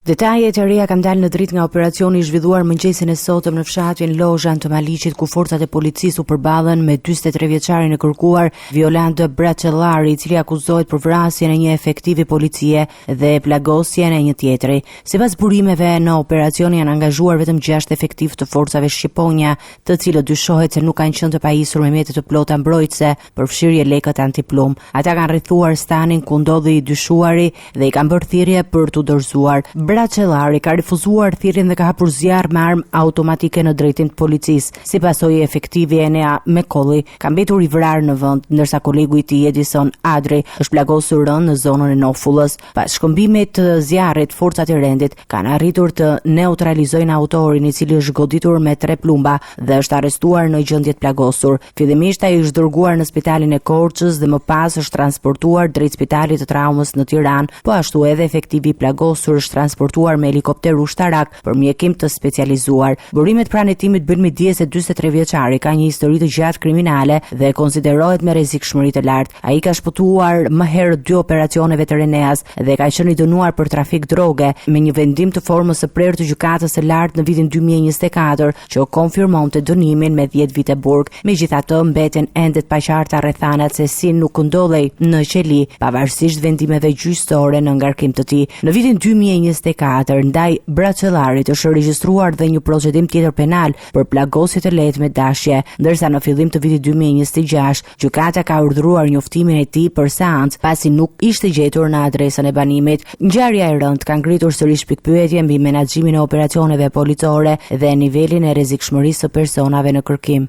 Detajet e reja kanë dalë në dritë nga operacioni i zhvilluar mëngjesin e sotëm në fshatin Lozhan të Maliqit, ku forcat e policisë u përballën me 43 vjeçarin e kërkuar Violant Braçellari, i cili akuzohet për vrasjen e një efektivi policie dhe plagosjen e një tjetri. Sipas burimeve, në operacion janë angazhuar vetëm 6 efektiv të forcave shqiponja, të cilët dyshohet se nuk kanë qenë të pajisur me mjete të plota mbrojtëse për fshirje lekët antiplum. Ata kanë rrethuar stanin ku ndodhi i dyshuari dhe i kanë bërë thirrje për t'u dorëzuar. Braçellari ka refuzuar thirrjen dhe ka hapur zjarr me armë automatike në drejtim të policisë. Si pasojë, efektivi Enea Mekolli ka mbetur i vrarë në vend, ndërsa kolegu i tij Edison Adri është plagosur rënd në zonën e Nofullës. Pas shkëmbimit të zjarrit, forcat e rendit kanë arritur të neutralizojnë autorin, i cili është goditur me 3 plumba dhe është arrestuar në gjendje të plagosur. Fillimisht ai është dërguar në spitalin e Korçës dhe më pas është transportuar drejt spitalit të traumës në Tiranë, po ashtu edhe efektivi i plagosur është transportuar me helikopter ushtarak për mjekim të specializuar. Burimet pranë hetimit bën midis se 43 vjeçari ka një histori të gjatë kriminale dhe konsiderohet me rrezikshmëri të lartë. Ai ka shpëtuar më herët 2 operacioneve të Reneas dhe ka qenë i dënuar për trafik droge me një vendim të formës së prerë të gjykatës së lartë në vitin 2024 që konfirmonte dënimin me 10 vite burg. Megjithatë, mbeten ende të paqarta rrethanat se si nuk ndodhej në qeli, pavarësisht vendimeve gjyqësore në ngarkim të tij. Në vitin 2024 ndaj Braçellarit është regjistruar dhe një procedim tjetër penal për plagosje të lehtë me dashje, ndërsa në fillim të vitit 2026 gjykata ka urdhëruar njoftimin e tij për seancë pasi nuk ishte gjetur në adresën e banimit. Ngjarja e rëndë ka ngritur sërish pikpyetje mbi menaxhimin e operacioneve policore dhe nivelin e rrezikshmërisë së personave në kërkim.